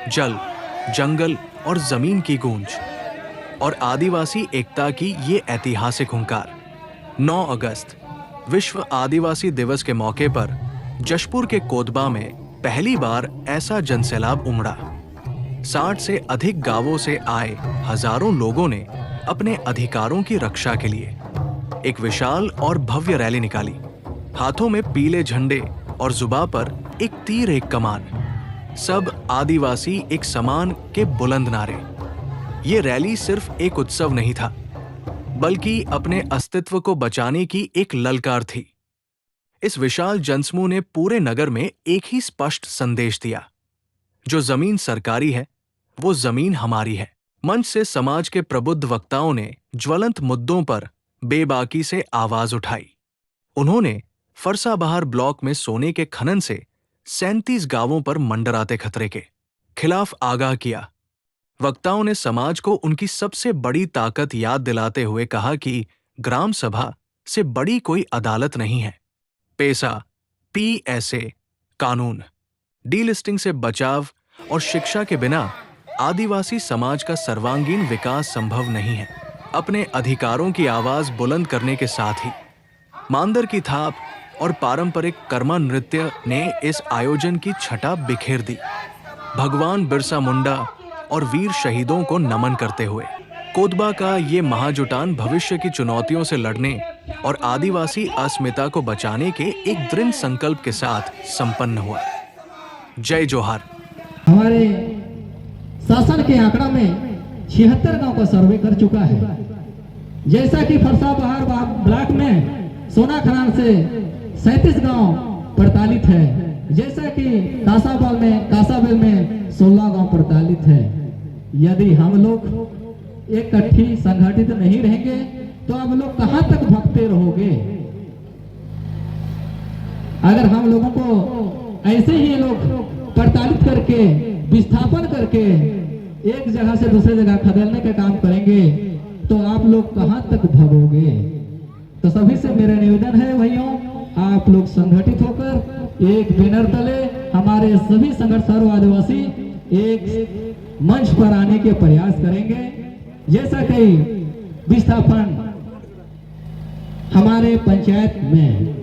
जल, जंगल और जमीन की गूंज और आदिवासी एकता की ये ऐतिहासिक हुंकार। 9 अगस्त विश्व आदिवासी दिवस के मौके पर जशपुर के कोदबा में पहली बार ऐसा जनसैलाब उमड़ा। 60 से अधिक गांवों से आए हजारों लोगों ने अपने अधिकारों की रक्षा के लिए एक विशाल और भव्य रैली निकाली। हाथों में पीले झंडे और जुबां पर एक तीर एक कमान, सब आदिवासी एक समान के बुलंद नारे। ये रैली सिर्फ एक उत्सव नहीं था, बल्कि अपने अस्तित्व को बचाने की एक ललकार थी। इस विशाल जनसमूह ने पूरे नगर में एक ही स्पष्ट संदेश दिया, जो जमीन सरकारी है, वो जमीन हमारी है। मंच से समाज के प्रबुद्ध वक्ताओं ने ज्वलंत मुद्दों पर बेबाकी से आवाज उठाई। उन्होंने फरसाबहार ब्लॉक में सोने के खनन से 37 गांवों पर मंडराते खतरे के खिलाफ आगाह किया। वक्ताओं ने समाज को उनकी सबसे बड़ी ताकत याद दिलाते हुए कहा कि ग्राम सभा से बड़ी कोई अदालत नहीं है। पेसा, PSA, कानून, डीलिस्टिंग से बचाव और शिक्षा के बिना आदिवासी समाज का सर्वांगीण विकास संभव नहीं है। अपने अधिकारों की आवाज बुलंद करने के साथ ही मांदर की थाप और पारंपरिक कर्मा नृत्य ने इस आयोजन की छटा बिखेर दी। भगवान बिरसा मुंडा और वीर शहीदों को नमन करते हुए कोदबा का ये महाजुटान भविष्य की चुनौतियों से लड़ने और आदिवासी अस्मिता को बचाने के एक दृढ़ संकल्प के साथ संपन्न हुआ। जय जोहार। हमारे शासन के आंकड़ा में 76 गांव का सर्वे कर चुका है। जैसा कि फरसाबहार ब्लॉक में सोना खदान से 37 गांव प्रताड़ित है, जैसा कि कासाबेल में 16 गांव प्रताड़ित है। यदि हम लोग इकट्ठी संगठित नहीं रहेंगे तो आप लोग कहां तक भगते रहोगे। अगर हम लोगों को ऐसे ही लोग प्रताड़ित करके विस्थापन करके एक जगह से दूसरे जगह खदेड़ने का काम करेंगे तो आप लोग कहां तक भागोगे। तो सभी से मेरा निवेदन है भाइयों, आप लोग संगठित होकर एक बैनर तले हमारे सभी संगठन सर्व आदिवासी एक मंच पर आने के प्रयास करेंगे। जैसा कि विस्थापन हमारे पंचायत में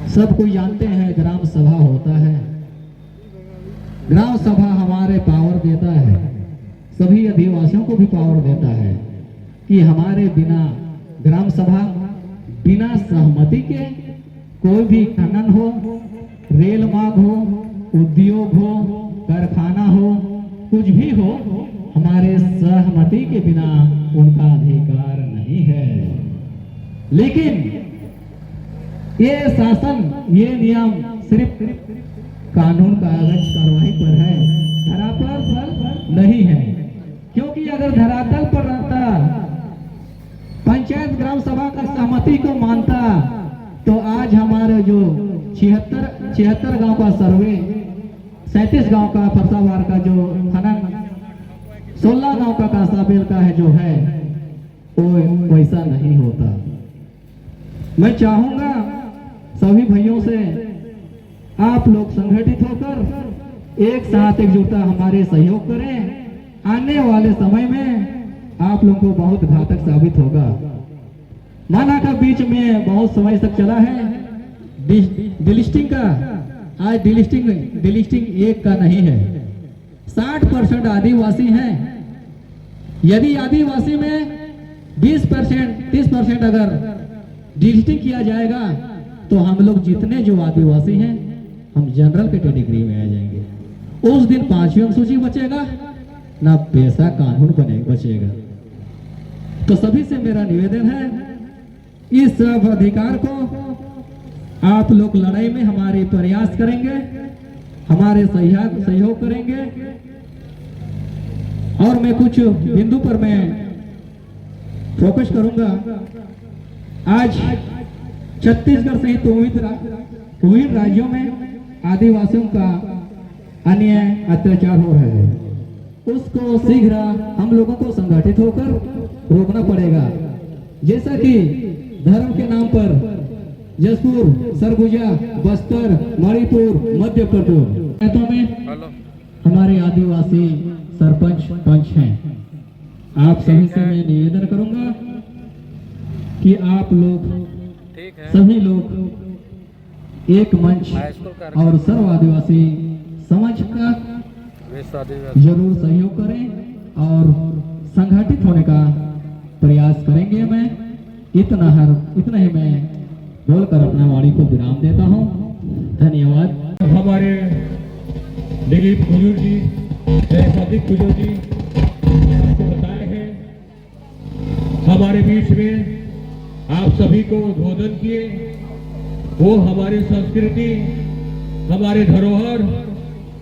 सब कोई जानते हैं, ग्राम सभा होता है। ग्राम सभा हमारे पावर देता है, सभी आदिवासियों को भी पावर देता है कि हमारे बिना ग्राम सभा, बिना सहमति के कोई भी खनन हो, रेल मार्ग हो, उद्योग हो, कारखाना हो, कुछ भी हो, हमारे सहमति के बिना उनका अधिकार नहीं है। लेकिन ये शासन, ये नियम सिर्फ कानून कागज कार्रवाई पर है, धरातल पर नहीं है। क्योंकि अगर धरातल पर रहता, पंचायत ग्राम सभा का सहमति को मानता, तो आज हमारे जो 76 गांव का सर्वे, 37 गांव का फरसाबहार का जो खनन, 16 गांव का कासाबेल का है जो है, वो वैसा नहीं होता। मैं चाहूंगा सभी भाइयों से आप लोग संगठित होकर एक साथ एकजुटता हमारे सहयोग करें। आने वाले समय में आप लोगों को बहुत घातक साबित होगा। माना का बीच में बहुत समय तक चला है डिलिस्टिंग का, आज डिलिस्टिंग एक का नहीं है, 60% आदिवासी हैं। यदि आदिवासी में 20% 30% अगर डिलिस्टिंग किया जाएगा तो हम लोग जितने जो आदिवासी हैं हम जनरल कैटेगरी में आ जाएंगे। उस दिन 5वीं अनुसूची बचेगा ना पैसा कानून बचेगा। तो सभी से मेरा निवेदन है, इस सब अधिकार को आप लोग लड़ाई में हमारे प्रयास करेंगे, हमारे सहयोग करेंगे। और मैं कुछ बिंदु पर मैं फोकस करूंगा। आज छत्तीसगढ़ सहित विभिन्न राज्यों में आदिवासियों का अन्याय अत्याचार हो रहा है, उसको शीघ्र हम लोगों को संगठित होकर रोकना पड़ेगा। जैसा कि धर्म के नाम पर जशपुर, सरगुजा, बस्तर, मणिपुर, मध्य प्रदेश पंचायतों में हमारे आदिवासी सरपंच पंच हैं। आप सभी से मैं निवेदन करूंगा कि आप लोग सभी लोग एक मंच और सर्व आदिवासी समाज का जरूर सहयोग करें और संगठित होने का प्रयास करेंगे। मैं इतना ही मैं बोलकर अपना वाणी को विराम देता हूँ। धन्यवाद। हमारे दिलीप कुजूर जी, सदीक कुजूर जी आपको बताए हैं, हमारे बीच में आप सभी को उद्बोधन किए। वो हमारी संस्कृति, हमारे धरोहर,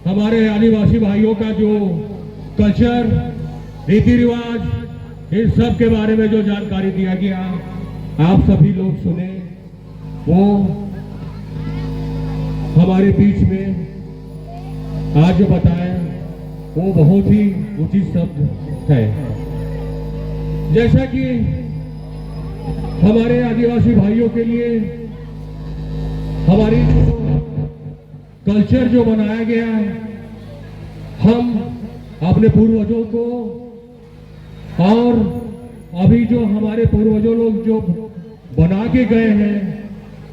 हमारे आदिवासी भाइयों का जो कल्चर, रीति रिवाज, इन सब के बारे में जो जानकारी दिया गया आप सभी लोग सुने। वो हमारे बीच में आज जो बताया वो बहुत ही उचित शब्द है। जैसा कि हमारे आदिवासी भाइयों के लिए हमारी कल्चर जो बनाया गया है, हम अपने पूर्वजों को और अभी जो हमारे पूर्वजों लोग जो बना के गए हैं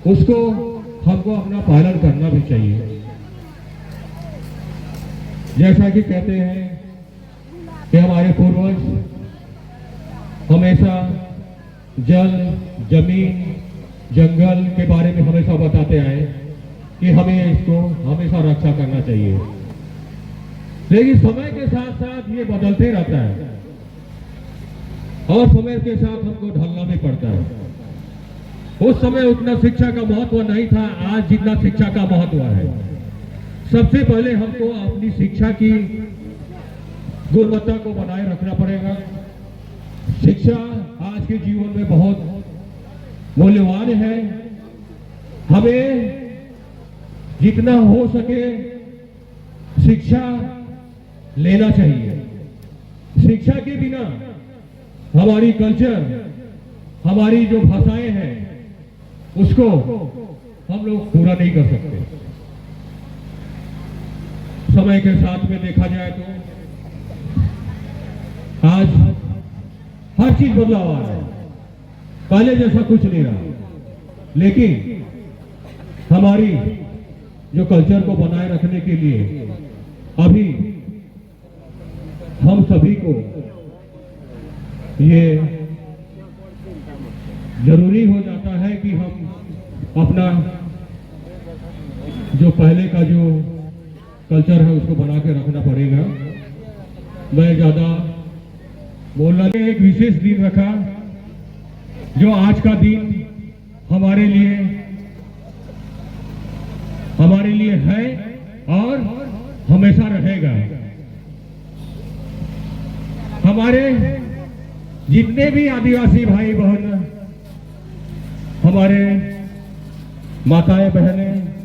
उसको हमको अपना पालन करना भी चाहिए। जैसा कि कहते हैं कि हमारे पूर्वज हमेशा जल, जमीन, जंगल के बारे में हमेशा बताते आए कि हमें इसको हमेशा रक्षा करना चाहिए। लेकिन समय के साथ साथ ये बदलते रहता है और समय के साथ हमको ढलना भी पड़ता है। उस समय उतना शिक्षा का महत्व नहीं था, आज जितना शिक्षा का महत्व है। सबसे पहले हमको अपनी शिक्षा की गुणवत्ता को बनाए रखना पड़ेगा। शिक्षा आज के जीवन में बहुत मूल्यवान है। हमें जितना हो सके शिक्षा लेना चाहिए। शिक्षा के बिना हमारी कल्चर, हमारी जो भाषाएं हैं उसको हम लोग पूरा नहीं कर सकते। समय के साथ में देखा जाए तो आज हर चीज बदलाव आ रहा है, पहले जैसा कुछ नहीं रहा। लेकिन हमारी जो कल्चर को बनाए रखने के लिए अभी हम सभी को ये जरूरी हो जाता है कि हम अपना जो पहले का जो कल्चर है उसको बना के रखना पड़ेगा। मैं ज्यादा बोलना, एक विशेष दिन रखा जो आज का दिन हमारे लिए है और हमेशा रहेगा। हमारे जितने भी आदिवासी भाई बहन, हमारे माताएं बहनें,